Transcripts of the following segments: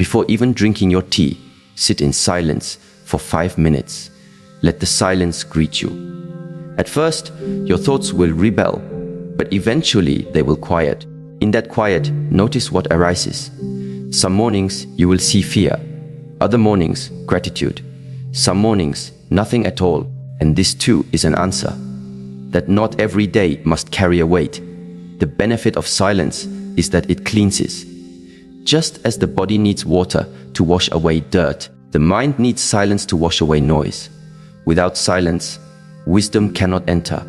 Before even drinking your tea, sit in silence for 5 minutes. Let the silence greet you. At first, your thoughts will rebel, but eventually they will quiet. In that quiet, notice what arises. Some mornings you will see fear, other mornings gratitude, some mornings nothing at all, and this too is an answer. That not every day must carry a weight. The benefit of silence is that it cleanses. Just as the body needs water to wash away dirt, the mind needs silence to wash away noise. Without silence, wisdom cannot enter.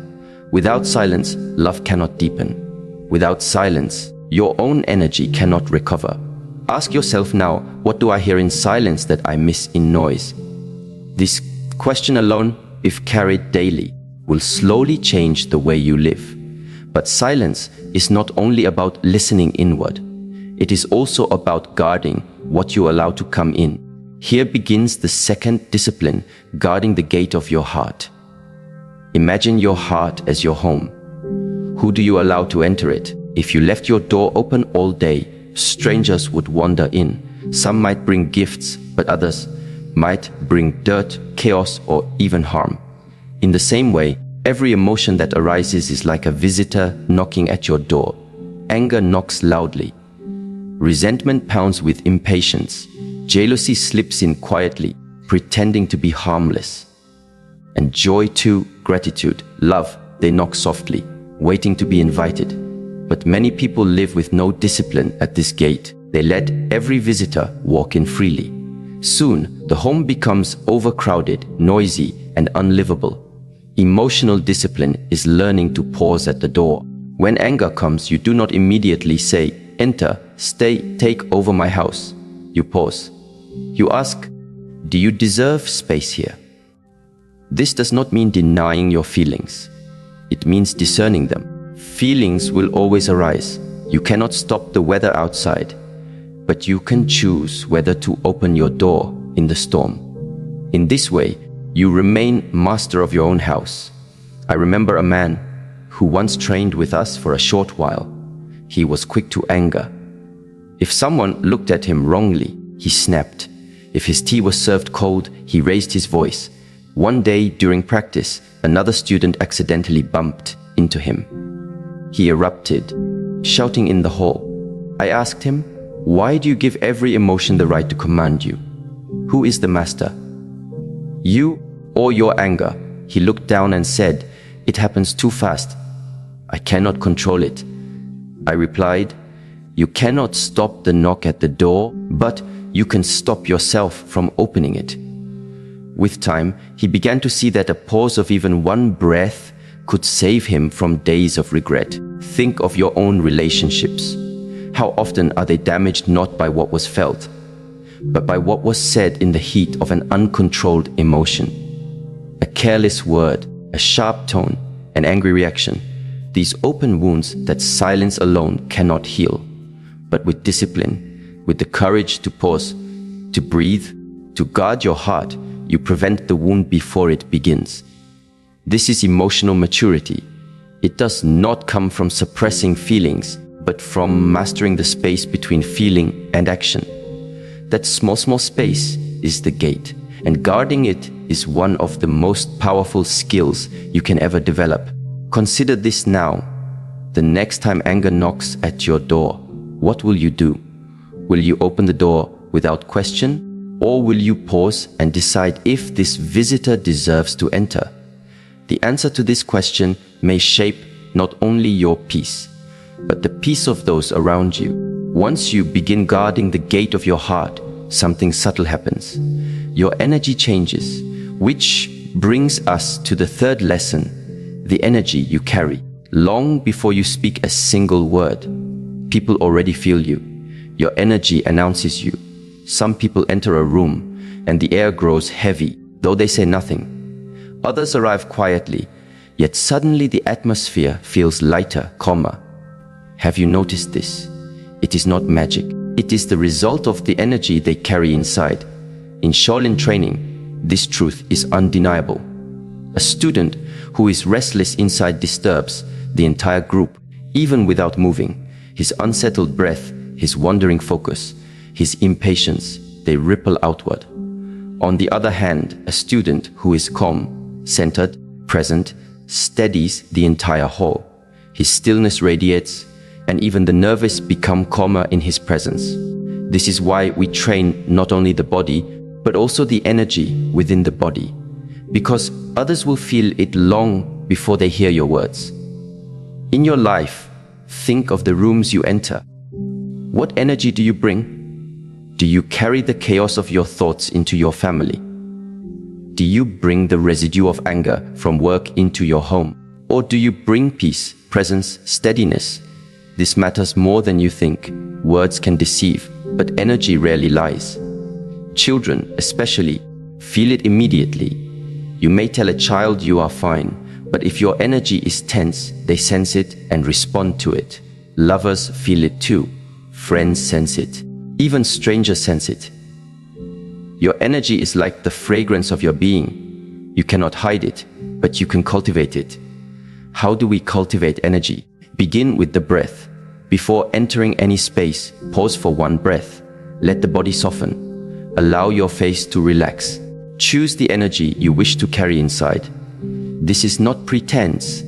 Without silence, love cannot deepen. Without silence, your own energy cannot recover. Ask yourself now, what do I hear in silence that I miss in noise? This question alone, if carried daily, will slowly change the way you live. But silence is not only about listening inward. It is also about guarding what you allow to come in. Here begins the second discipline, guarding the gate of your heart. Imagine your heart as your home. Who do you allow to enter it? If you left your door open all day, strangers would wander in. Some might bring gifts, but others might bring dirt, chaos, or even harm. In the same way, every emotion that arises is like a visitor knocking at your door. Anger knocks loudly. Resentment pounds with impatience. Jealousy slips in quietly, pretending to be harmless. And joy too, gratitude, love, they knock softly, waiting to be invited. But many people live with no discipline at this gate. They let every visitor walk in freely. Soon, the home becomes overcrowded, noisy, and unlivable. Emotional discipline is learning to pause at the door. When anger comes, you do not immediately say, "Enter, stay, take over my house." You pause. You ask, "Do you deserve space here?" This does not mean denying your feelings. It means discerning them. Feelings will always arise. You cannot stop the weather outside, but you can choose whether to open your door in the storm. In this way, you remain master of your own house. I remember a man who once trained with us for a short while. He was quick to anger. If someone looked at him wrongly, he snapped. If his tea was served cold, he raised his voice. One day during practice, another student accidentally bumped into him. He erupted, shouting in the hall. I asked him, "Why do you give every emotion the right to command you? Who is the master? You or your anger?" He looked down and said, "It happens too fast. I cannot control it." I replied, "You cannot stop the knock at the door, but you can stop yourself from opening it." With time, he began to see that a pause of even one breath could save him from days of regret. Think of your own relationships. How often are they damaged not by what was felt, but by what was said in the heat of an uncontrolled emotion? A careless word, a sharp tone, an angry reaction. These open wounds that silence alone cannot heal. But with discipline, with the courage to pause, to breathe, to guard your heart, you prevent the wound before it begins. This is emotional maturity. It does not come from suppressing feelings, but from mastering the space between feeling and action. That small space is the gate, and guarding it is one of the most powerful skills you can ever develop. Consider this now. The next time anger knocks at your door, what will you do? Will you open the door without question? Or will you pause and decide if this visitor deserves to enter? The answer to this question may shape not only your peace, but the peace of those around you. Once you begin guarding the gate of your heart, something subtle happens. Your energy changes, which brings us to the third lesson, the energy you carry. Long before you speak a single word, people already feel you. Your energy announces you. Some people enter a room and the air grows heavy, though they say nothing. Others arrive quietly, yet suddenly the atmosphere feels lighter, calmer. Have you noticed this? It is not magic. It is the result of the energy they carry inside. In Shaolin training, this truth is undeniable. A student who is restless inside disturbs the entire group, even without moving. His unsettled breath, his wandering focus, his impatience, they ripple outward. On the other hand, a student who is calm, centered, present, steadies the entire whole. His stillness radiates, and even the nervous become calmer in his presence. This is why we train not only the body, but also the energy within the body, because others will feel it long before they hear your words. In your life, think of the rooms you enter. What energy do you bring? Do you carry the chaos of your thoughts into your family? Do you bring the residue of anger from work into your home? Or do you bring peace, presence, steadiness? This matters more than you think. Words can deceive, but energy rarely lies. Children, especially, feel it immediately. You may tell a child you are fine, but if your energy is tense, they sense it and respond to it. Lovers feel it too. Friends sense it. Even strangers sense it. Your energy is like the fragrance of your being. You cannot hide it, but you can cultivate it. How do we cultivate energy? Begin with the breath. Before entering any space, pause for one breath. Let the body soften. Allow your face to relax. Choose the energy you wish to carry inside. This is not pretense.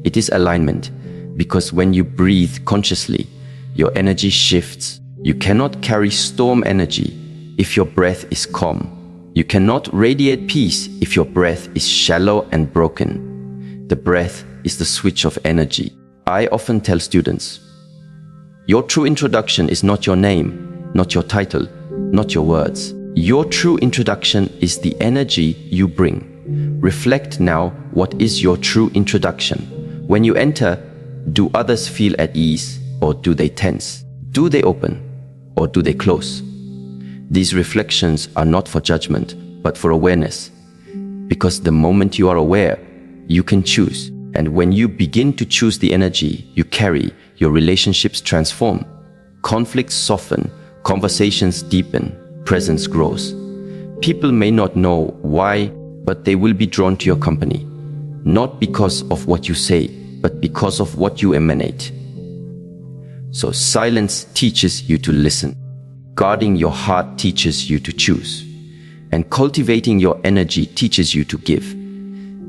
It is alignment, because when you breathe consciously, your energy shifts. You cannot carry storm energy if your breath is calm. You cannot radiate peace if your breath is shallow and broken. The breath is the switch of energy. I often tell students, your true introduction is not your name, not your title, not your words. Your true introduction is the energy you bring. Reflect now, what is your true introduction? When you enter, do others feel at ease or do they tense? Do they open or do they close? These reflections are not for judgment, but for awareness. Because the moment you are aware, you can choose. And when you begin to choose the energy you carry, your relationships transform. Conflicts soften, conversations deepen, presence grows. People may not know why, but they will be drawn to your company. Not because of what you say, but because of what you emanate. So silence teaches you to listen. Guarding your heart teaches you to choose. And cultivating your energy teaches you to give.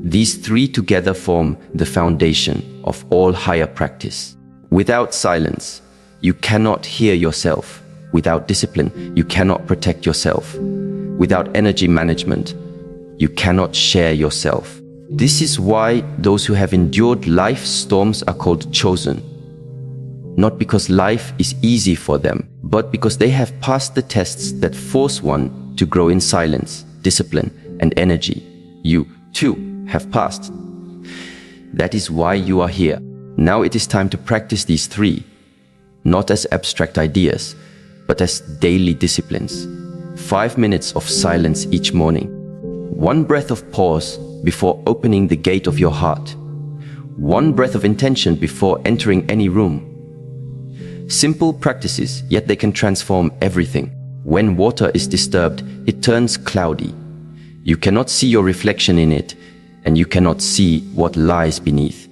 These three together form the foundation of all higher practice. Without silence, you cannot hear yourself. Without discipline, you cannot protect yourself. Without energy management, you cannot share yourself. This is why those who have endured life's storms are called chosen. Not because life is easy for them, but because they have passed the tests that force one to grow in silence, discipline, and energy. You, too, have passed. That is why you are here. Now it is time to practice these three, not as abstract ideas, but as daily disciplines. 5 minutes of silence each morning. 1 breath of pause before opening the gate of your heart. 1 breath of intention before entering any room. Simple practices, yet they can transform everything. When water is disturbed, it turns cloudy. You cannot see your reflection in it, and you cannot see what lies beneath.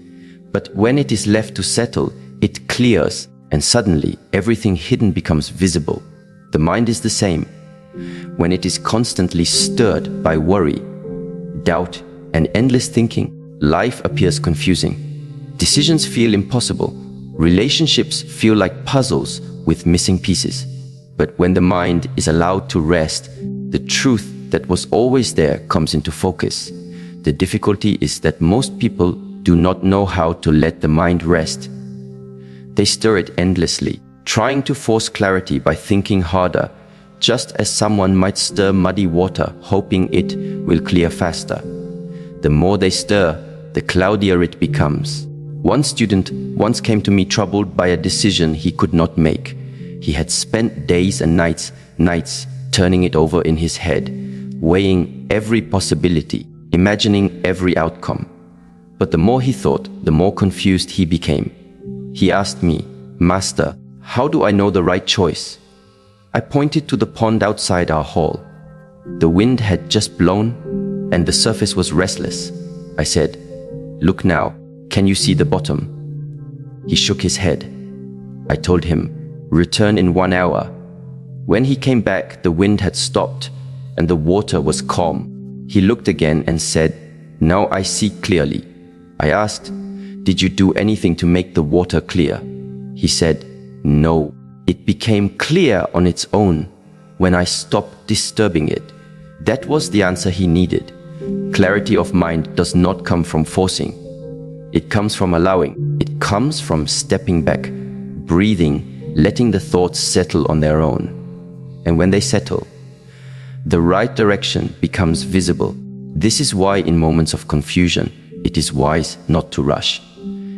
But when it is left to settle, it clears, and suddenly everything hidden becomes visible. The mind is the same. When it is constantly stirred by worry, doubt, and endless thinking, life appears confusing. Decisions feel impossible. Relationships feel like puzzles with missing pieces. But when the mind is allowed to rest, the truth that was always there comes into focus. The difficulty is that most people do not know how to let the mind rest. They stir it endlessly, trying to force clarity by thinking harder, just as someone might stir muddy water, hoping it will clear faster. The more they stir, the cloudier it becomes. One student once came to me troubled by a decision he could not make. He had spent days and nights turning it over in his head, weighing every possibility, imagining every outcome. But the more he thought, the more confused he became. He asked me, "Master, how do I know the right choice?" I pointed to the pond outside our hall. The wind had just blown, and the surface was restless. I said, "Look now. Can you see the bottom?" He shook his head. I told him, "Return in 1 hour." When he came back, the wind had stopped and the water was calm. He looked again and said, "Now I see clearly." I asked, "Did you do anything to make the water clear?" He said, "No. It became clear on its own when I stopped disturbing it." That was the answer he needed. Clarity of mind does not come from forcing. It comes from allowing. It comes from stepping back, breathing, letting the thoughts settle on their own. And when they settle, the right direction becomes visible. This is why in moments of confusion, it is wise not to rush.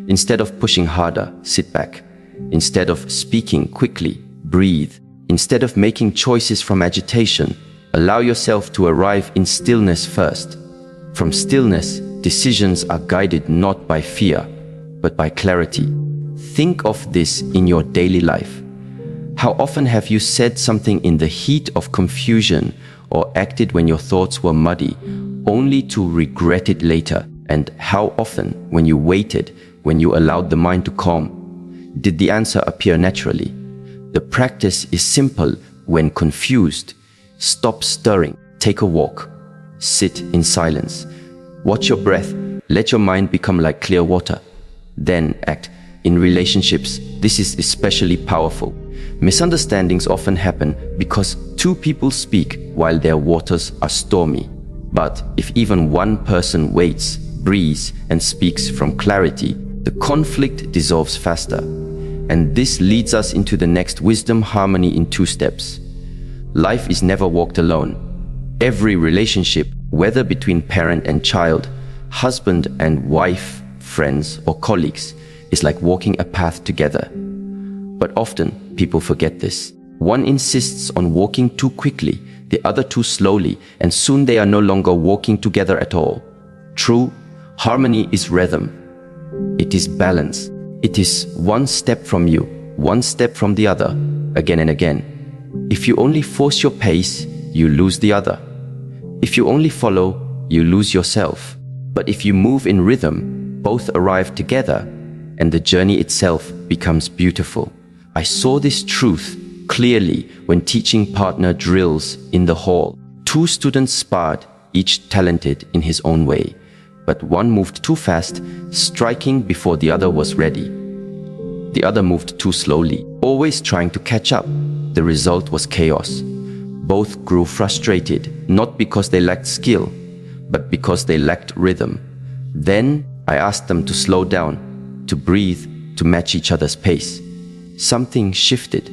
Instead of pushing harder, sit back. Instead of speaking quickly, breathe. Instead of making choices from agitation, allow yourself to arrive in stillness first. From stillness, decisions are guided not by fear, but by clarity. Think of this in your daily life. How often have you said something in the heat of confusion or acted when your thoughts were muddy, only to regret it later? And how often, when you waited, when you allowed the mind to calm, did the answer appear naturally? The practice is simple when confused. Stop stirring, take a walk, sit in silence, watch your breath, let your mind become like clear water. Then act. In relationships, this is especially powerful. Misunderstandings often happen because two people speak while their waters are stormy. But if even one person waits, breathes, and speaks from clarity, the conflict dissolves faster. And this leads us into the next wisdom harmony in 2 steps. Life is never walked alone. Every relationship, whether between parent and child, husband and wife, friends or colleagues, is like walking a path together. But often people forget this. One insists on walking too quickly, the other too slowly, and soon they are no longer walking together at all. True harmony is rhythm. It is balance. It is one step from you, one step from the other, again and again. If you only force your pace, you lose the other. If you only follow, you lose yourself. But if you move in rhythm, both arrive together, and the journey itself becomes beautiful. I saw this truth clearly when teaching partner drills in the hall. 2 students sparred, each talented in his own way. But one moved too fast, striking before the other was ready. The other moved too slowly, always trying to catch up. The result was chaos. Both grew frustrated, not because they lacked skill, but because they lacked rhythm. Then I asked them to slow down, to breathe, to match each other's pace. Something shifted.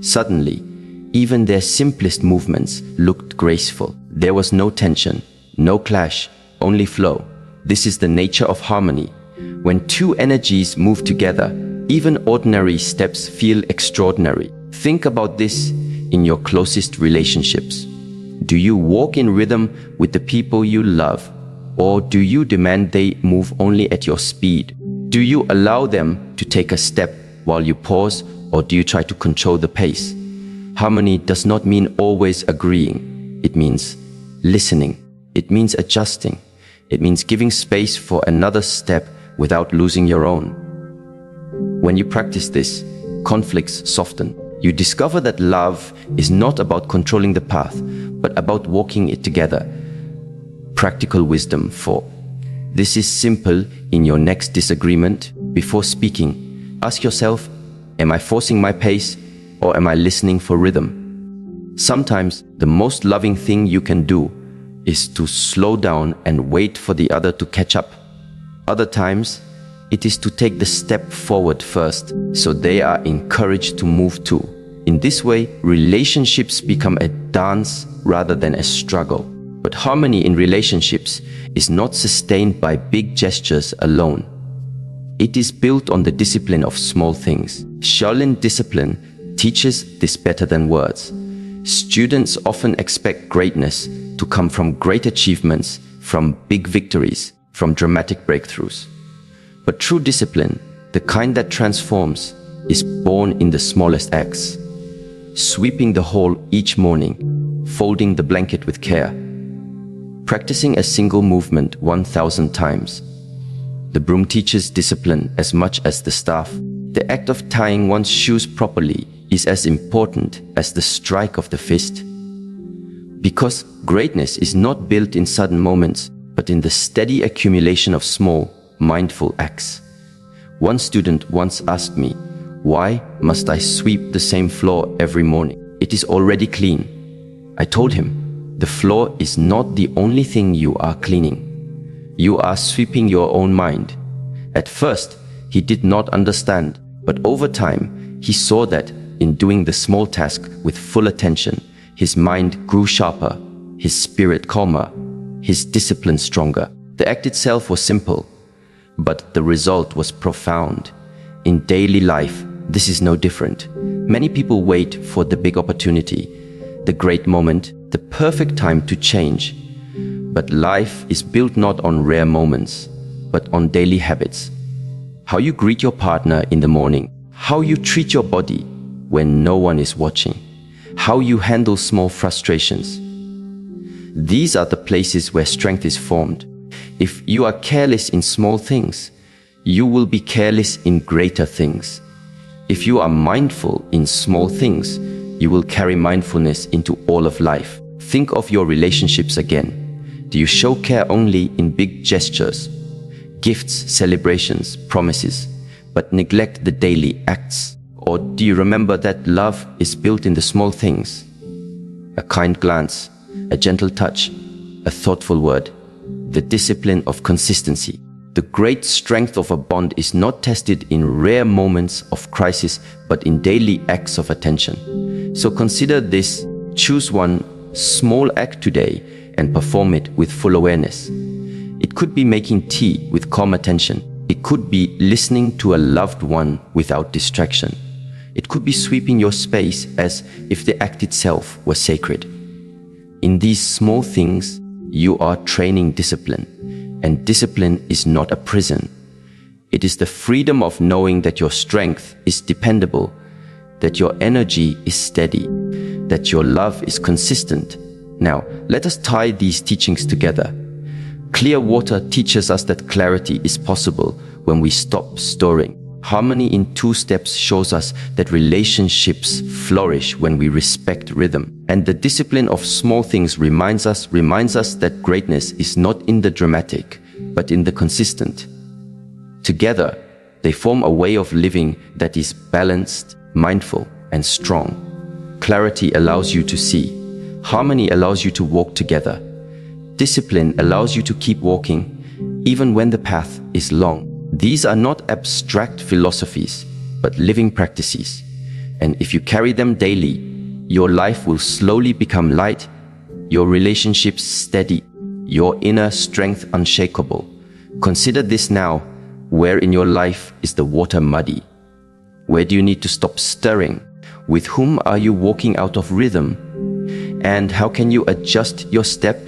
Suddenly, even their simplest movements looked graceful. There was no tension, no clash, only flow. This is the nature of harmony. When 2 energies move together, even ordinary steps feel extraordinary. Think about this in your closest relationships. Do you walk in rhythm with the people you love, or do you demand they move only at your speed? Do you allow them to take a step while you pause, or do you try to control the pace? Harmony does not mean always agreeing. It means listening. It means adjusting. It means giving space for another step without losing your own. When you practice this, conflicts soften. You discover that love is not about controlling the path, but about walking it together. Practical wisdom 4. This is simple in your next disagreement. Before speaking, ask yourself, am I forcing my pace or am I listening for rhythm? Sometimes the most loving thing you can do is to slow down and wait for the other to catch up. Other times, it is to take the step forward first, so they are encouraged to move too. In this way, relationships become a dance rather than a struggle. But harmony in relationships is not sustained by big gestures alone. It is built on the discipline of small things. Shaolin discipline teaches this better than words. Students often expect greatness to come from great achievements, from big victories, from dramatic breakthroughs. But true discipline, the kind that transforms, is born in the smallest acts. Sweeping the hall each morning, folding the blanket with care, practicing a single movement 1,000 times. The broom teaches discipline as much as the staff. The act of tying one's shoes properly, is as important as the strike of the fist. Because greatness is not built in sudden moments, but in the steady accumulation of small, mindful acts. One student once asked me, "Why must I sweep the same floor every morning? It is already clean." I told him, "The floor is not the only thing you are cleaning. You are sweeping your own mind." At first, he did not understand, but over time, he saw that in doing the small task with full attention, his mind grew sharper, his spirit calmer, his discipline stronger. The act itself was simple, but the result was profound. In daily life, this is no different. Many people wait for the big opportunity, the great moment, the perfect time to change. But life is built not on rare moments, but on daily habits. How you greet your partner in the morning, how you treat your body when no one is watching, how you handle small frustrations. These are the places where strength is formed. If you are careless in small things, you will be careless in greater things. If you are mindful in small things, you will carry mindfulness into all of life. Think of your relationships again. Do you show care only in big gestures, gifts, celebrations, promises, but neglect the daily acts? Or do you remember that love is built in the small things? A kind glance, a gentle touch, a thoughtful word, the discipline of consistency. The great strength of a bond is not tested in rare moments of crisis, but in daily acts of attention. So consider this, choose one small act today and perform it with full awareness. It could be making tea with calm attention. It could be listening to a loved one without distraction. It could be sweeping your space as if the act itself were sacred. In these small things, you are training discipline. And discipline is not a prison. It is the freedom of knowing that your strength is dependable, that your energy is steady, that your love is consistent. Now, let us tie these teachings together. Clear water teaches us that clarity is possible when we stop storing. Harmony in 2 steps shows us that relationships flourish when we respect rhythm. And the discipline of small things reminds us that greatness is not in the dramatic, but in the consistent. Together, they form a way of living that is balanced, mindful, and strong. Clarity allows you to see. Harmony allows you to walk together. Discipline allows you to keep walking, even when the path is long. These are not abstract philosophies, but living practices. And if you carry them daily, your life will slowly become light, your relationships steady, your inner strength unshakable. Consider this now. Where in your life is the water muddy? Where do you need to stop stirring? With whom are you walking out of rhythm? And how can you adjust your step?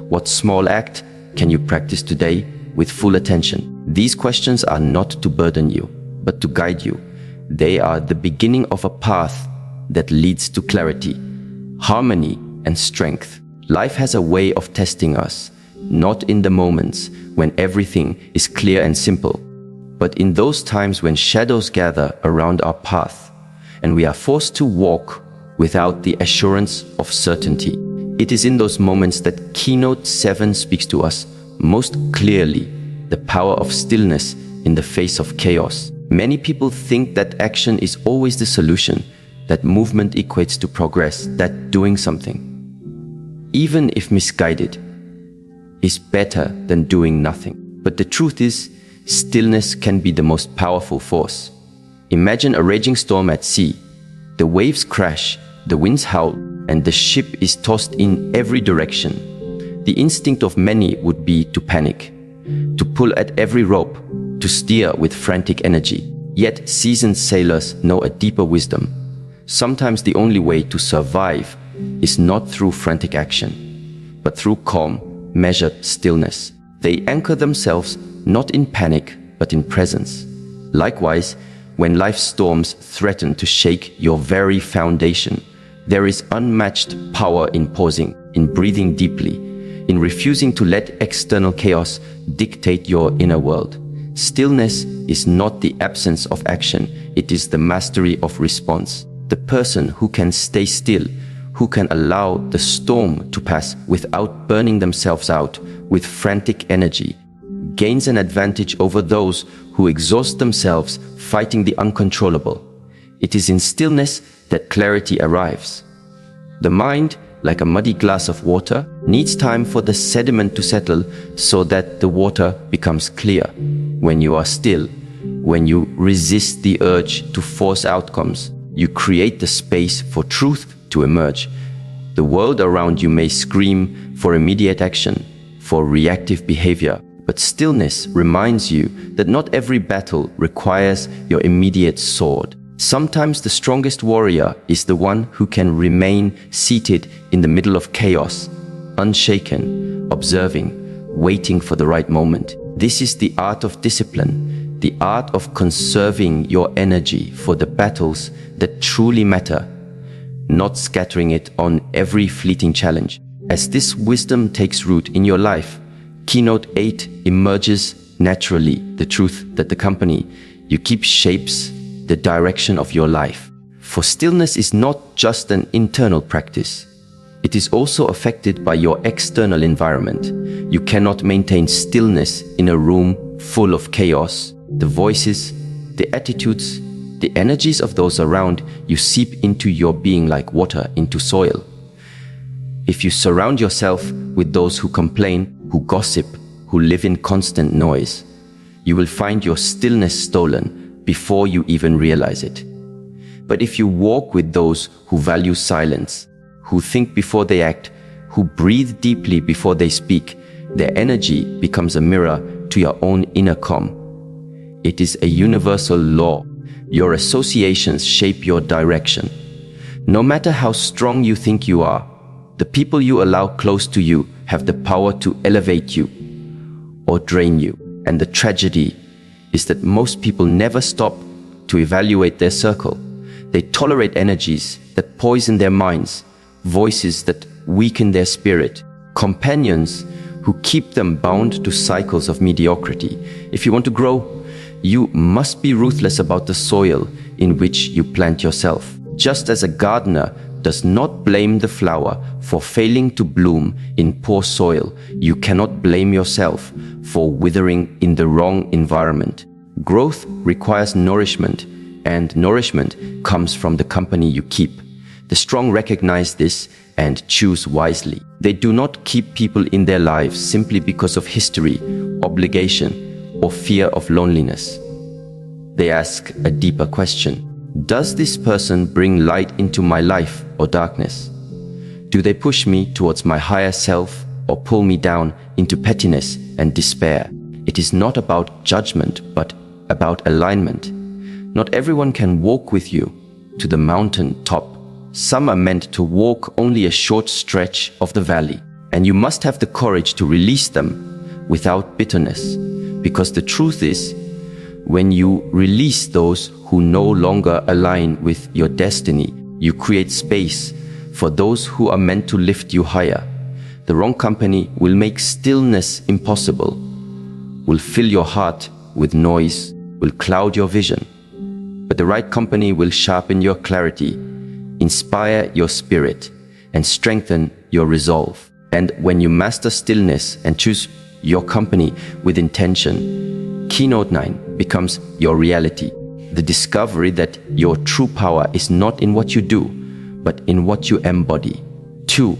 What small act can you practice today with full attention? These questions are not to burden you, but to guide you. They are the beginning of a path that leads to clarity, harmony, and strength. Life has a way of testing us, not in the moments when everything is clear and simple, but in those times when shadows gather around our path and we are forced to walk without the assurance of certainty. It is in those moments that Keynote 7 speaks to us most clearly. The power of stillness in the face of chaos. Many people think that action is always the solution, that movement equates to progress, that doing something, even if misguided, is better than doing nothing. But the truth is, stillness can be the most powerful force. Imagine a raging storm at sea. The waves crash, the winds howl, and the ship is tossed in every direction. The instinct of many would be to panic, to pull at every rope, to steer with frantic energy. Yet seasoned sailors know a deeper wisdom. Sometimes the only way to survive is not through frantic action, but through calm, measured stillness. They anchor themselves not in panic, but in presence. Likewise, when life's storms threaten to shake your very foundation, there is unmatched power in pausing, in breathing deeply, in refusing to let external chaos dictate your inner world. Stillness is not the absence of action, it is the mastery of response. The person who can stay still, who can allow the storm to pass without burning themselves out with frantic energy, gains an advantage over those who exhaust themselves fighting the uncontrollable. It is in stillness that clarity arrives. The mind, like a muddy glass of water, needs time for the sediment to settle so that the water becomes clear. When you are still, when you resist the urge to force outcomes, you create the space for truth to emerge. The world around you may scream for immediate action, for reactive behavior, but stillness reminds you that not every battle requires your immediate sword. Sometimes the strongest warrior is the one who can remain seated in the middle of chaos, unshaken, observing, waiting for the right moment. This is the art of discipline, the art of conserving your energy for the battles that truly matter, not scattering it on every fleeting challenge. As this wisdom takes root in your life, Keynote 8 emerges naturally. The truth that the company you keep shapes the direction of your life. For stillness is not just an internal practice. It is also affected by your external environment. You cannot maintain stillness in a room full of chaos. The voices, the attitudes, the energies of those around you seep into your being like water into soil. If you surround yourself with those who complain, who gossip, who live in constant noise, you will find your stillness stolen before you even realize it. But if you walk with those who value silence, who think before they act, who breathe deeply before they speak, their energy becomes a mirror to your own inner calm. It is a universal law. Your associations shape your direction. No matter how strong you think you are, the people you allow close to you have the power to elevate you or drain you. And the tragedy is that most people never stop to evaluate their circle. They tolerate energies that poison their minds, voices that weaken their spirit, companions who keep them bound to cycles of mediocrity. If you want to grow, you must be ruthless about the soil in which you plant yourself. Just as a gardener does not blame the flower for failing to bloom in poor soil, you cannot blame yourself for withering in the wrong environment. Growth requires nourishment, and nourishment comes from the company you keep. The strong recognize this and choose wisely. They do not keep people in their lives simply because of history, obligation, or fear of loneliness. They ask a deeper question. Does this person bring light into my life or darkness? Do they push me towards my higher self or pull me down into pettiness and despair? It is not about judgment, but about alignment. Not everyone can walk with you to the mountain top. Some are meant to walk only a short stretch of the valley, and you must have the courage to release them without bitterness, because the truth is, when you release those who no longer align with your destiny, you create space for those who are meant to lift you higher. The wrong company will make stillness impossible, will fill your heart with noise, will cloud your vision. But the right company will sharpen your clarity, inspire your spirit, and strengthen your resolve. And when you master stillness and choose your company with intention, Keynote 9 becomes your reality. The discovery that your true power is not in what you do, but in what you embody. 2.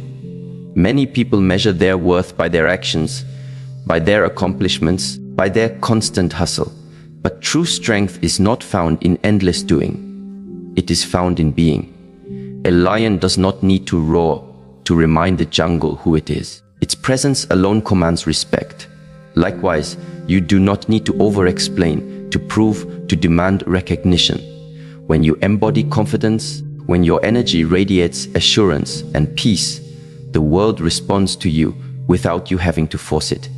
Many people measure their worth by their actions, by their accomplishments, by their constant hustle. But true strength is not found in endless doing. It is found in being. A lion does not need to roar to remind the jungle who it is. Its presence alone commands respect. Likewise, you do not need to over-explain, to prove, to demand recognition. When you embody confidence, when your energy radiates assurance and peace, the world responds to you without you having to force it.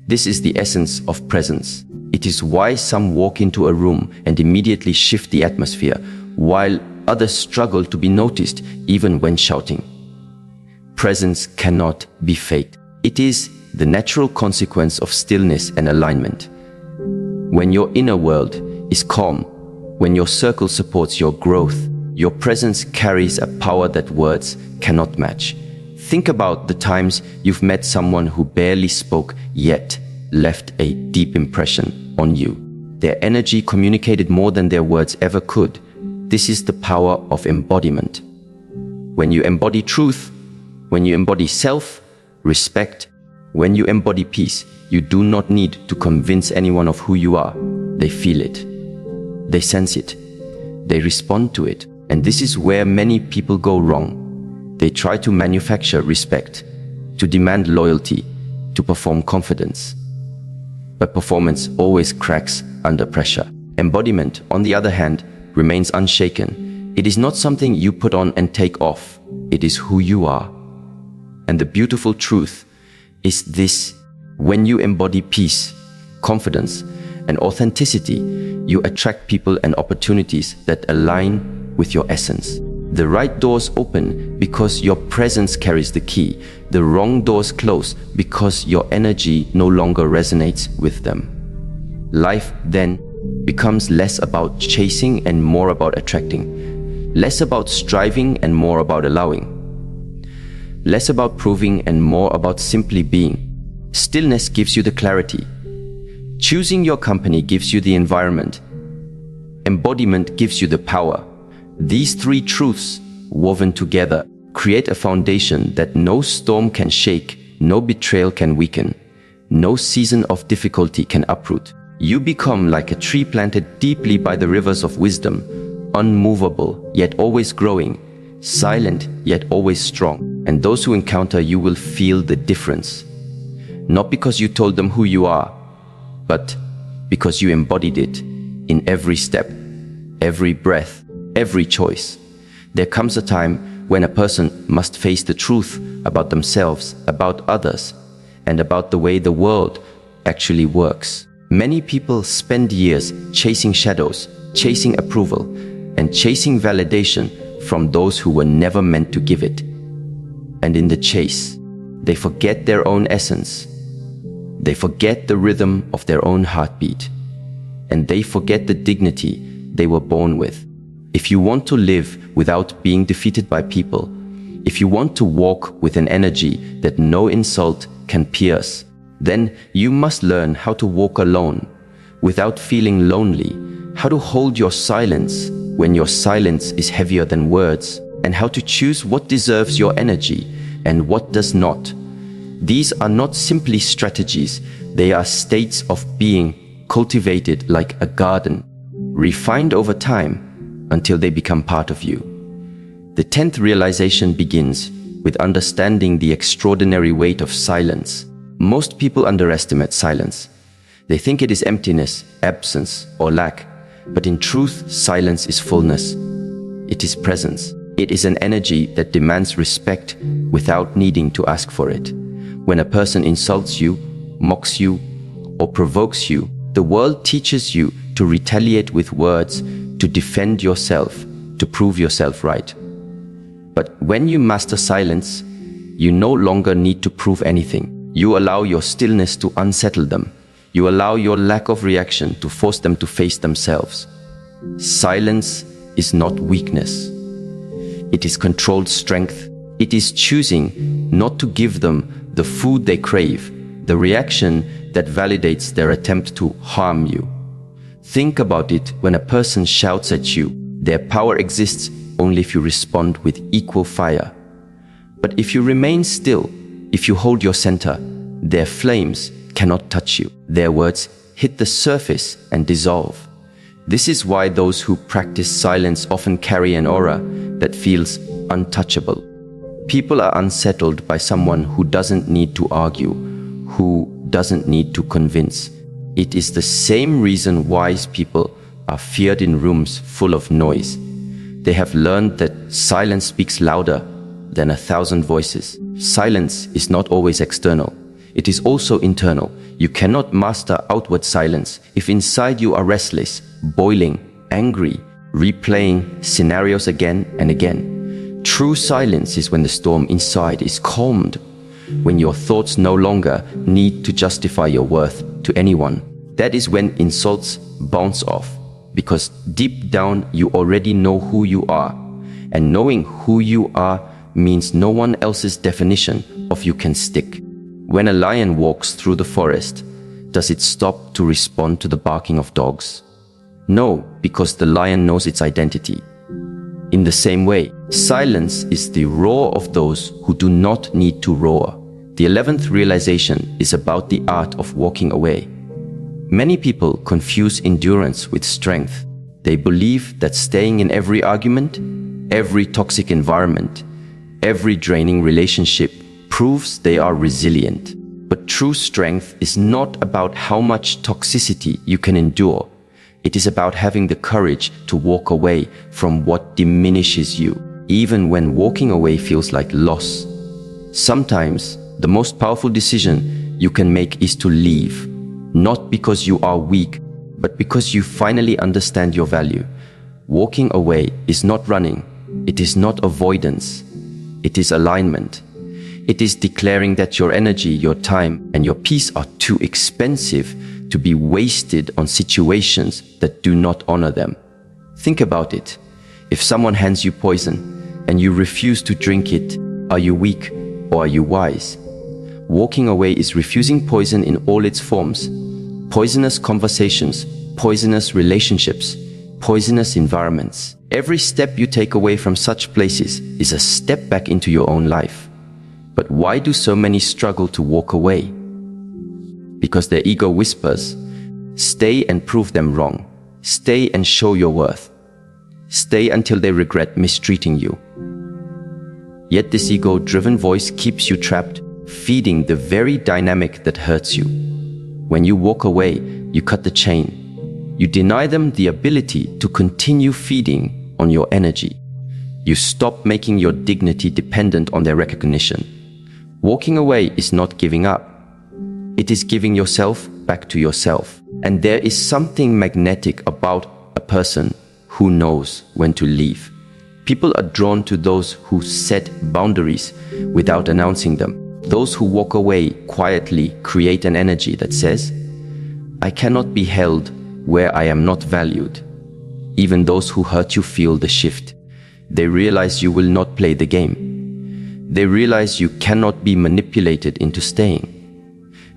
This is the essence of presence. It is why some walk into a room and immediately shift the atmosphere, while others struggle to be noticed even when shouting. Presence cannot be faked. It is the natural consequence of stillness and alignment. When your inner world is calm, when your circle supports your growth, Your presence carries a power that words cannot match. Think about the times you've met someone who barely spoke yet left a deep impression on you. Their energy communicated more than their words ever could. This is the power of embodiment. When you embody truth, when you embody self, respect, when you embody peace, you do not need to convince anyone of who you are. They feel it. They sense it. They respond to it. And this is where many people go wrong. They try to manufacture respect, to demand loyalty, to perform confidence. But performance always cracks under pressure. Embodiment, on the other hand, remains unshaken. It is not something you put on and take off. It is who you are. And the beautiful truth is this: when you embody peace, confidence, and authenticity, you attract people and opportunities that align with your essence. The right doors open because your presence carries the key. The wrong doors close because your energy no longer resonates with them. Life then becomes less about chasing and more about attracting. Less about striving and more about allowing. Less about proving and more about simply being. Stillness gives you the clarity. Choosing your company gives you the environment. Embodiment gives you the power. These three truths, woven together, create a foundation that no storm can shake, no betrayal can weaken, no season of difficulty can uproot. You become like a tree planted deeply by the rivers of wisdom, unmovable yet always growing, silent yet always strong. And those who encounter you will feel the difference. Not because you told them who you are, but because you embodied it in every step, every breath, every choice. There comes a time when a person must face the truth about themselves, about others, and about the way the world actually works. Many people spend years chasing shadows, chasing approval, and chasing validation from those who were never meant to give it. And in the chase, they forget their own essence. They forget the rhythm of their own heartbeat. And they forget the dignity they were born with. If you want to live without being defeated by people, if you want to walk with an energy that no insult can pierce, then you must learn how to walk alone without feeling lonely, how to hold your silence when your silence is heavier than words, and how to choose what deserves your energy and what does not. These are not simply strategies, they are states of being cultivated like a garden, refined over time until they become part of you. The 10th realization begins with understanding the extraordinary weight of silence. Most people underestimate silence. They think it is emptiness, absence, or lack. But in truth, silence is fullness. It is presence. It is an energy that demands respect without needing to ask for it. When a person insults you, mocks you, or provokes you, the world teaches you to retaliate with words, to defend yourself, to prove yourself right. But when you master silence, you no longer need to prove anything. You allow your stillness to unsettle them. You allow your lack of reaction to force them to face themselves. Silence is not weakness. It is controlled strength. It is choosing not to give them the food they crave, the reaction that validates their attempt to harm you. Think about it when a person shouts at you. Their power exists only if you respond with equal fire. But if you remain still, if you hold your center, their flames cannot touch you. Their words hit the surface and dissolve. This is why those who practice silence often carry an aura that feels untouchable. People are unsettled by someone who doesn't need to argue, who doesn't need to convince. It is the same reason wise people are feared in rooms full of noise. They have learned that silence speaks louder than 1,000 voices. Silence is not always external. It is also internal. You cannot master outward silence if inside you are restless, boiling, angry, replaying scenarios again and again. True silence is when the storm inside is calmed, when your thoughts no longer need to justify your worth to anyone. That is when insults bounce off, because deep down you already know who you are. And knowing who you are means no one else's definition of you can stick. When a lion walks through the forest, does it stop to respond to the barking of dogs? No, because the lion knows its identity. In the same way, silence is the roar of those who do not need to roar. The 11th realization is about the art of walking away. Many people confuse endurance with strength. They believe that staying in every argument, every toxic environment, every draining relationship proves they are resilient. But true strength is not about how much toxicity you can endure. It is about having the courage to walk away from what diminishes you, even when walking away feels like loss. Sometimes, the most powerful decision you can make is to leave, not because you are weak, but because you finally understand your value. Walking away is not running. It is not avoidance. It is alignment. It is declaring that your energy, your time, and your peace are too expensive to be wasted on situations that do not honor them. Think about it. If someone hands you poison and you refuse to drink it, are you weak or are you wise? Walking away is refusing poison in all its forms. Poisonous conversations, poisonous relationships, poisonous environments. Every step you take away from such places is a step back into your own life. But why do so many struggle to walk away? Because their ego whispers, stay and prove them wrong. Stay and show your worth. Stay until they regret mistreating you. Yet this ego-driven voice keeps you trapped, feeding the very dynamic that hurts you. When you walk away, you cut the chain. You deny them the ability to continue feeding on your energy. You stop making your dignity dependent on their recognition. Walking away is not giving up. It is giving yourself back to yourself. And there is something magnetic about a person who knows when to leave. People are drawn to those who set boundaries without announcing them. Those who walk away quietly create an energy that says, I cannot be held where I am not valued. Even those who hurt you feel the shift. They realize you will not play the game. They realize you cannot be manipulated into staying.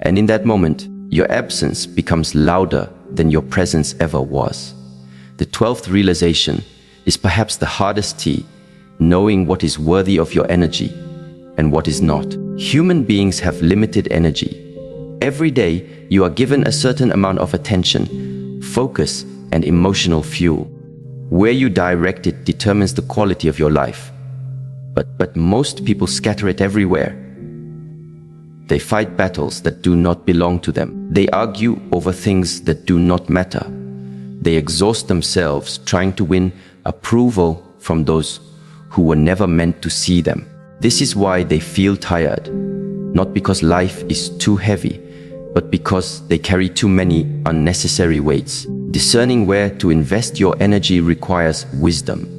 And in that moment, your absence becomes louder than your presence ever was. The 12th realization is perhaps the hardest T, knowing what is worthy of your energy and what is not. Human beings have limited energy. Every day, you are given a certain amount of attention, focus, and emotional fuel. Where you direct it determines the quality of your life. But most people scatter it everywhere. They fight battles that do not belong to them. They argue over things that do not matter. They exhaust themselves trying to win approval from those who were never meant to see them. This is why they feel tired, not because life is too heavy, but because they carry too many unnecessary weights. Discerning where to invest your energy requires wisdom.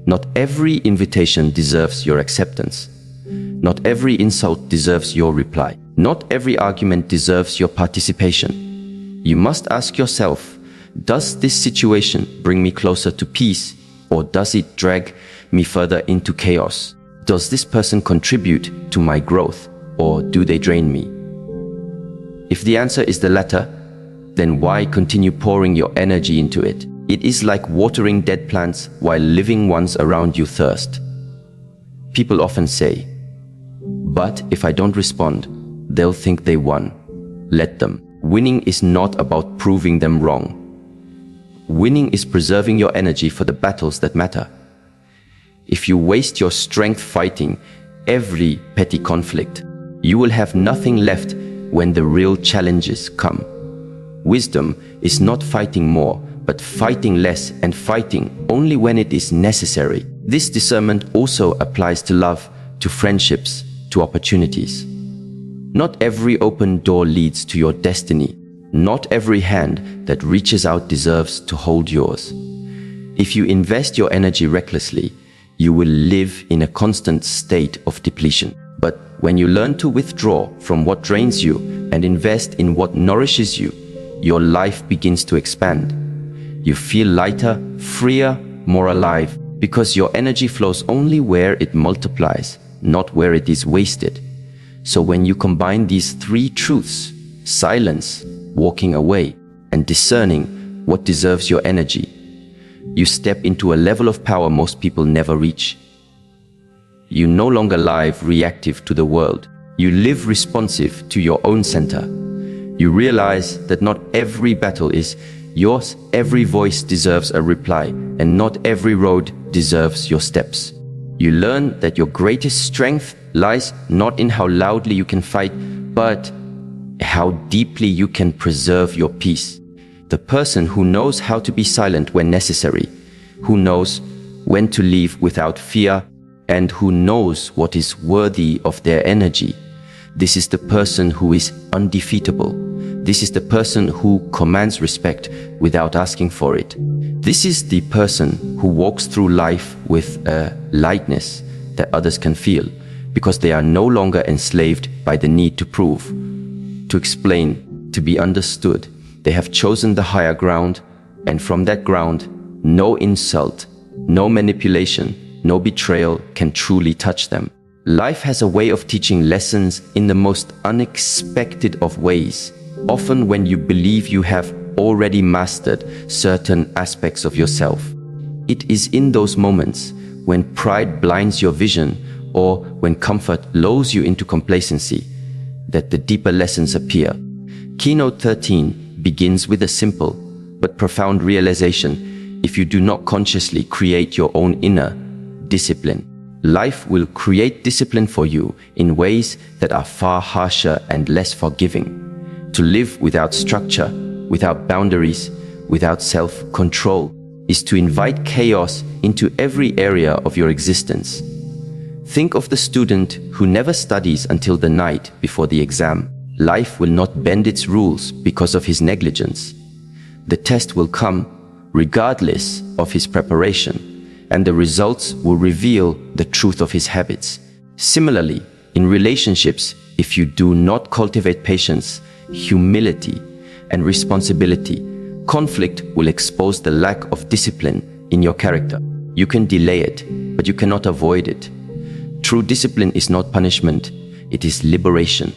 Not every invitation deserves your acceptance. Not every insult deserves your reply. Not every argument deserves your participation. You must ask yourself, does this situation bring me closer to peace, or does it drag me further into chaos? Does this person contribute to my growth, or do they drain me? If the answer is the latter, then why continue pouring your energy into it? It is like watering dead plants while living ones around you thirst. People often say, but if I don't respond, they'll think they won. Let them. Winning is not about proving them wrong. Winning is preserving your energy for the battles that matter. If you waste your strength fighting every petty conflict, you will have nothing left when the real challenges come. Wisdom is not fighting more, but fighting less and fighting only when it is necessary. This discernment also applies to love, to friendships, to opportunities. Not every open door leads to your destiny. Not every hand that reaches out deserves to hold yours. If you invest your energy recklessly, you will live in a constant state of depletion. But when you learn to withdraw from what drains you and invest in what nourishes you, your life begins to expand. You feel lighter, freer, more alive, because your energy flows only where it multiplies, not where it is wasted. So when you combine these three truths, silence, walking away, and discerning what deserves your energy, you step into a level of power most people never reach. You no longer live reactive to the world. You live responsive to your own center. You realize that not every battle is yours, every voice deserves a reply, and not every road deserves your steps. You learn that your greatest strength lies not in how loudly you can fight, but how deeply you can preserve your peace. The person who knows how to be silent when necessary, who knows when to leave without fear, and who knows what is worthy of their energy. This is the person who is undefeatable. This is the person who commands respect without asking for it. This is the person who walks through life with a lightness that others can feel, because they are no longer enslaved by the need to prove, to explain, to be understood. They have chosen the higher ground, and from that ground, no insult, no manipulation, no betrayal can truly touch them. Life has a way of teaching lessons in the most unexpected of ways, often when you believe you have already mastered certain aspects of yourself. It is in those moments when pride blinds your vision or when comfort lulls you into complacency that the deeper lessons appear. Keynote 13 begins with a simple but profound realization: if you do not consciously create your own inner discipline, life will create discipline for you in ways that are far harsher and less forgiving. To live without structure, without boundaries, without self-control, is to invite chaos into every area of your existence. Think of the student who never studies until the night before the exam. Life will not bend its rules because of his negligence. The test will come regardless of his preparation, and the results will reveal the truth of his habits. Similarly, in relationships, if you do not cultivate patience, humility, and responsibility, conflict will expose the lack of discipline in your character. You can delay it, but you cannot avoid it. True discipline is not punishment, it is liberation.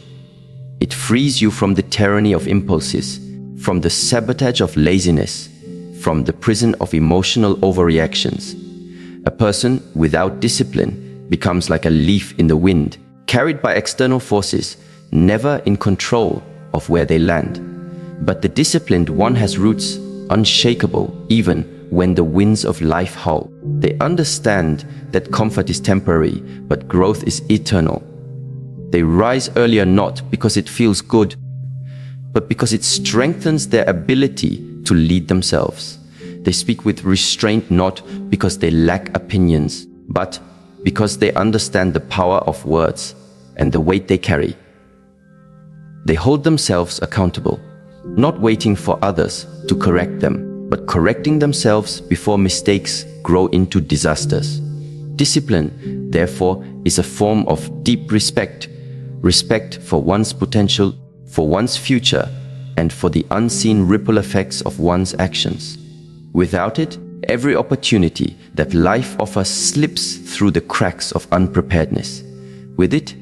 It frees you from the tyranny of impulses, from the sabotage of laziness, from the prison of emotional overreactions. A person without discipline becomes like a leaf in the wind, carried by external forces, never in control of where they land. But the disciplined one has roots unshakable even when the winds of life howl. They understand that comfort is temporary, but growth is eternal. They rise earlier not because it feels good, but because it strengthens their ability to lead themselves. They speak with restraint not because they lack opinions, but because they understand the power of words and the weight they carry. They hold themselves accountable, not waiting for others to correct them, but correcting themselves before mistakes grow into disasters. Discipline, therefore, is a form of deep respect, respect for one's potential, for one's future, and for the unseen ripple effects of one's actions. Without it, every opportunity that life offers slips through the cracks of unpreparedness. With it,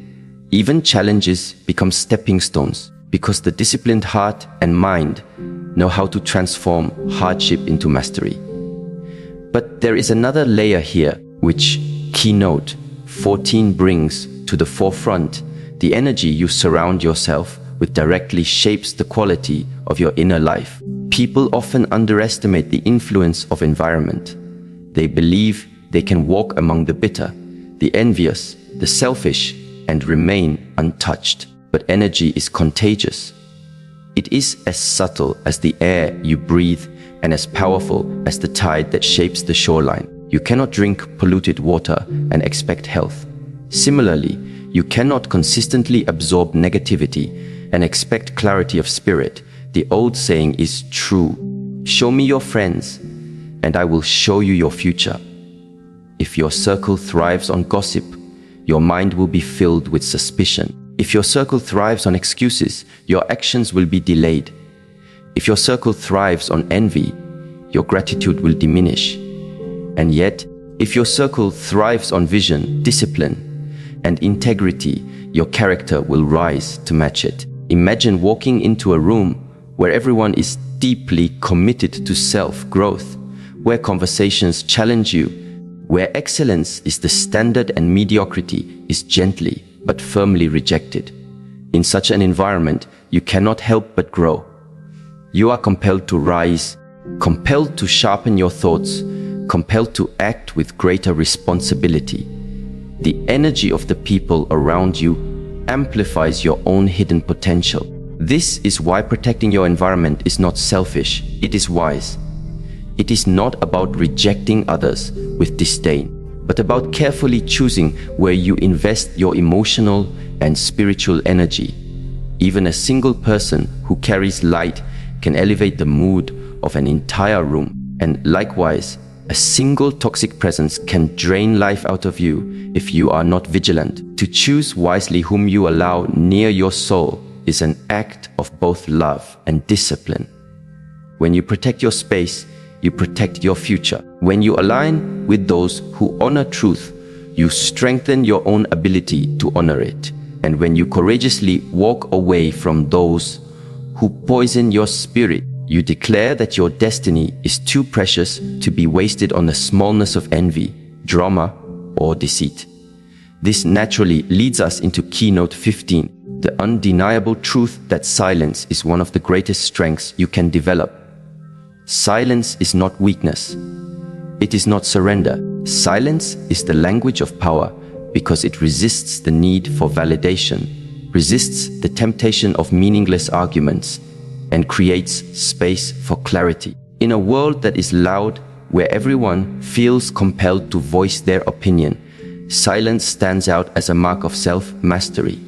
even challenges become stepping stones, because the disciplined heart and mind know how to transform hardship into mastery. But there is another layer here, which Keynote 14 brings to the forefront. The energy you surround yourself with directly shapes the quality of your inner life. People often underestimate the influence of environment. They believe they can walk among the bitter, the envious, the selfish, and remain untouched. But energy is contagious. It is as subtle as the air you breathe and as powerful as the tide that shapes the shoreline. You cannot drink polluted water and expect health. Similarly, you cannot consistently absorb negativity and expect clarity of spirit. The old saying is true: show me your friends, and I will show you your future. If your circle thrives on gossip, your mind will be filled with suspicion. If your circle thrives on excuses, your actions will be delayed. If your circle thrives on envy, your gratitude will diminish. And yet, if your circle thrives on vision, discipline, and integrity, your character will rise to match it. Imagine walking into a room where everyone is deeply committed to self-growth, where conversations challenge you, where excellence is the standard and mediocrity is gently but firmly rejected. In such an environment, you cannot help but grow. You are compelled to rise, compelled to sharpen your thoughts, compelled to act with greater responsibility. The energy of the people around you amplifies your own hidden potential. This is why protecting your environment is not selfish, it is wise. It is not about rejecting others with disdain, but about carefully choosing where you invest your emotional and spiritual energy. Even a single person who carries light can elevate the mood of an entire room, and likewise, a single toxic presence can drain life out of you if you are not vigilant. To choose wisely whom you allow near your soul is an act of both love and discipline. When you protect your space, you protect your future. When you align with those who honor truth, you strengthen your own ability to honor it. And when you courageously walk away from those who poison your spirit, you declare that your destiny is too precious to be wasted on the smallness of envy, drama, or deceit. This naturally leads us into keynote 15, the undeniable truth that silence is one of the greatest strengths you can develop. Silence is not weakness. It is not surrender. Silence is the language of power because it resists the need for validation, resists the temptation of meaningless arguments, and creates space for clarity. In a world that is loud, where everyone feels compelled to voice their opinion, silence stands out as a mark of self-mastery.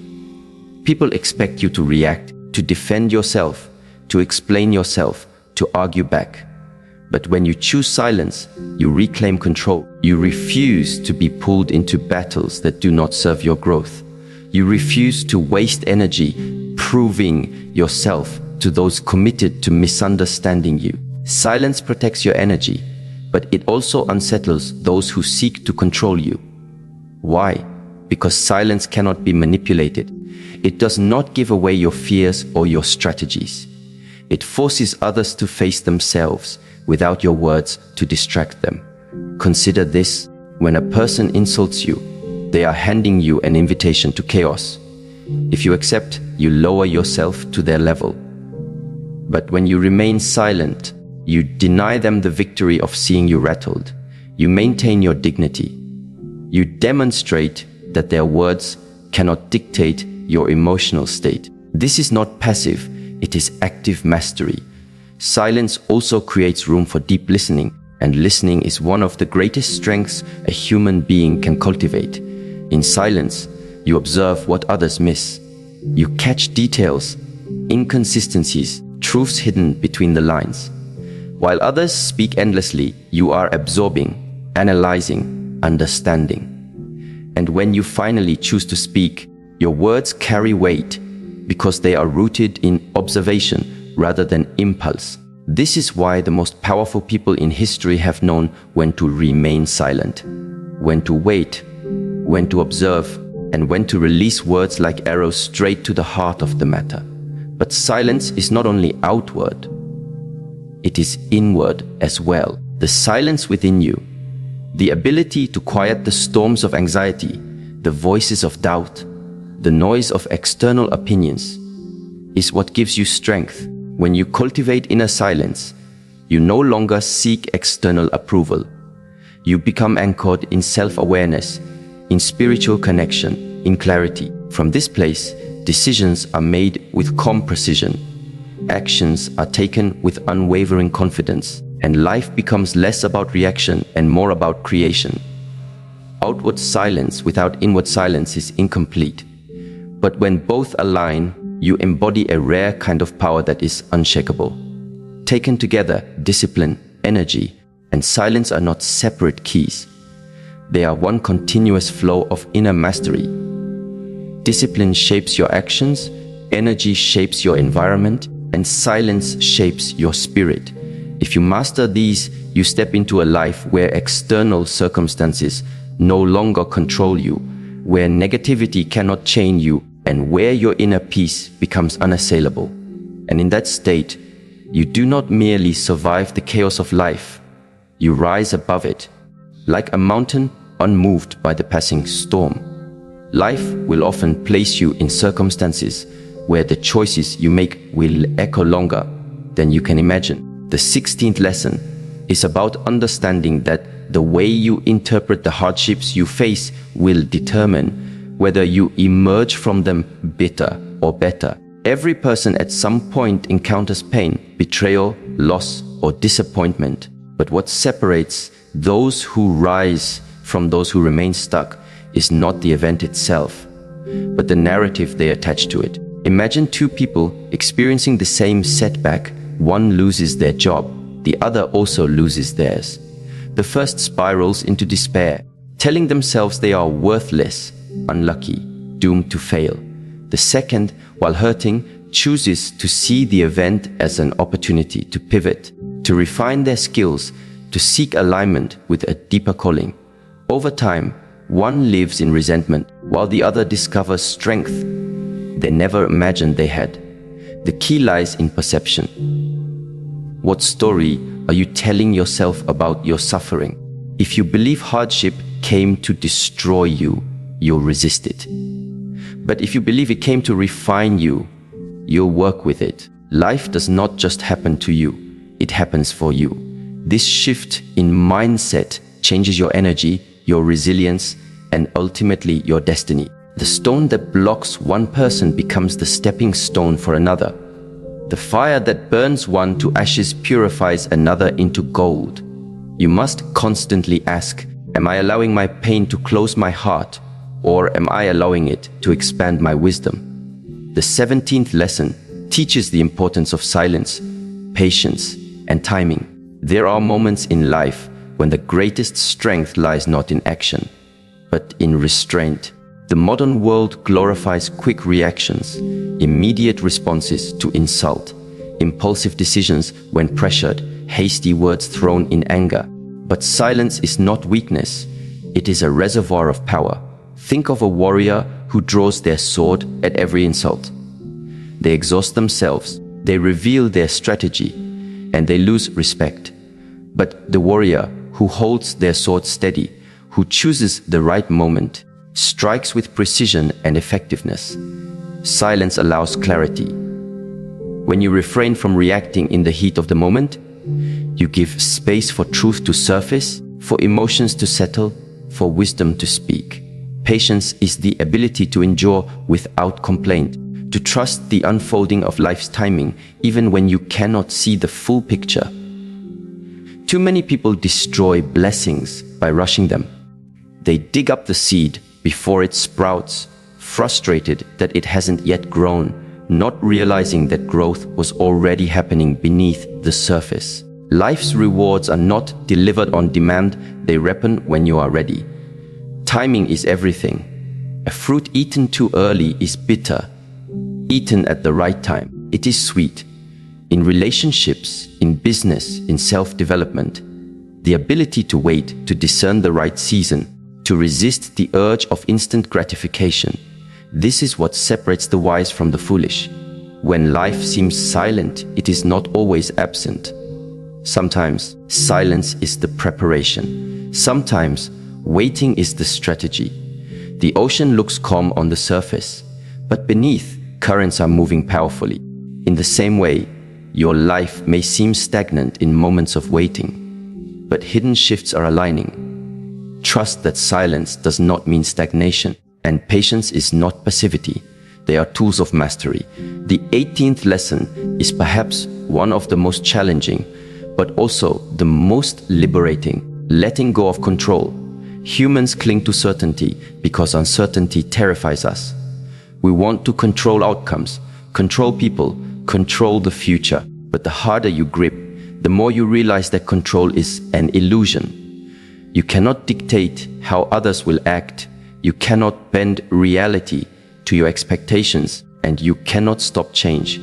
People expect you to react, to defend yourself, to explain yourself, to argue back. But when you choose silence, you reclaim control. You refuse to be pulled into battles that do not serve your growth. You refuse to waste energy proving yourself to those committed to misunderstanding you. Silence protects your energy, but it also unsettles those who seek to control you. Why? Because silence cannot be manipulated. It does not give away your fears or your strategies. It forces others to face themselves without your words to distract them. Consider this: when a person insults you, they are handing you an invitation to chaos. If you accept, you lower yourself to their level. But when you remain silent, you deny them the victory of seeing you rattled. You maintain your dignity. You demonstrate that their words cannot dictate your emotional state. This is not passive, it is active mastery. Silence also creates room for deep listening, and listening is one of the greatest strengths a human being can cultivate. In silence, you observe what others miss. You catch details, inconsistencies, truths hidden between the lines. While others speak endlessly, you are absorbing, analyzing, understanding. And when you finally choose to speak, your words carry weight because they are rooted in observation rather than impulse. This is why the most powerful people in history have known when to remain silent, when to wait, when to observe, and when to release words like arrows straight to the heart of the matter. But silence is not only outward, it is inward as well. The silence within you, the ability to quiet the storms of anxiety, the voices of doubt, the noise of external opinions, is what gives you strength. When you cultivate inner silence, you no longer seek external approval. You become anchored in self-awareness, in spiritual connection, in clarity. From this place, decisions are made with calm precision. Actions are taken with unwavering confidence, and life becomes less about reaction and more about creation. Outward silence without inward silence is incomplete. But when both align, you embody a rare kind of power that is unshakable. Taken together, discipline, energy, and silence are not separate keys. They are one continuous flow of inner mastery. Discipline shapes your actions, energy shapes your environment, and silence shapes your spirit. If you master these, you step into a life where external circumstances no longer control you, where negativity cannot chain you, and where your inner peace becomes unassailable. And in that state, you do not merely survive the chaos of life, you rise above it, like a mountain unmoved by the passing storm. Life will often place you in circumstances where the choices you make will echo longer than you can imagine. The 16th lesson is about understanding that the way you interpret the hardships you face will determine whether you emerge from them bitter or better. Every person at some point encounters pain, betrayal, loss, or disappointment. But what separates those who rise from those who remain stuck is not the event itself, but the narrative they attach to it. Imagine two people experiencing the same setback. One loses their job, the other also loses theirs. The first spirals into despair, telling themselves they are worthless, unlucky, doomed to fail. The second, while hurting, chooses to see the event as an opportunity to pivot, to refine their skills, to seek alignment with a deeper calling. Over time, one lives in resentment, while the other discovers strength they never imagined they had. The key lies in perception. What story are you telling yourself about your suffering? If you believe hardship came to destroy you, you'll resist it. But if you believe it came to refine you, you'll work with it. Life does not just happen to you, it happens for you. This shift in mindset changes your energy, your resilience, and ultimately your destiny. The stone that blocks one person becomes the stepping stone for another. The fire that burns one to ashes purifies another into gold. You must constantly ask, am I allowing my pain to close my heart, or am I allowing it to expand my wisdom? The 17th lesson teaches the importance of silence, patience, and timing. There are moments in life when the greatest strength lies not in action, but in restraint. The modern world glorifies quick reactions, immediate responses to insult, impulsive decisions when pressured, hasty words thrown in anger. But silence is not weakness, it is a reservoir of power. Think of a warrior who draws their sword at every insult. They exhaust themselves, they reveal their strategy, and they lose respect. But the warrior who holds their sword steady, who chooses the right moment, strikes with precision and effectiveness. Silence allows clarity. When you refrain from reacting in the heat of the moment, you give space for truth to surface, for emotions to settle, for wisdom to speak. Patience is the ability to endure without complaint, to trust the unfolding of life's timing, even when you cannot see the full picture. Too many people destroy blessings by rushing them. They dig up the seed before it sprouts, frustrated that it hasn't yet grown, not realizing that growth was already happening beneath the surface. Life's rewards are not delivered on demand, they ripen when you are ready. Timing is everything. A fruit eaten too early is bitter. Eaten at the right time, it is sweet. In relationships, in business, in self-development, the ability to wait, to discern the right season, to resist the urge of instant gratification. This is what separates the wise from the foolish. When life seems silent, it is not always absent. Sometimes silence is the preparation. Sometimes waiting is the strategy. The ocean looks calm on the surface, but beneath, currents are moving powerfully. In the same way, your life may seem stagnant in moments of waiting, but hidden shifts are aligning. Trust that silence does not mean stagnation, and patience is not passivity. They are tools of mastery. The 18th lesson is perhaps one of the most challenging, but also the most liberating: letting go of control. Humans cling to certainty because uncertainty terrifies us. We want to control outcomes, control people, control the future. But the harder you grip, the more you realize that control is an illusion. You cannot dictate how others will act. You cannot bend reality to your expectations, and you cannot stop change.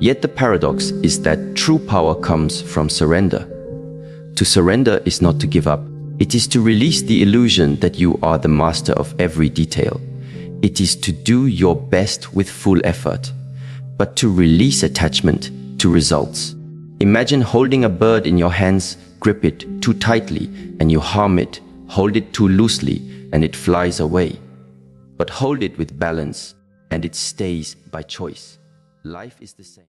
Yet the paradox is that true power comes from surrender. To surrender is not to give up. It is to release the illusion that you are the master of every detail. It is to do your best with full effort, but to release attachment to results. Imagine holding a bird in your hands, grip it too tightly and you harm it, hold it too loosely and it flies away. But hold it with balance and it stays by choice. Life is the same.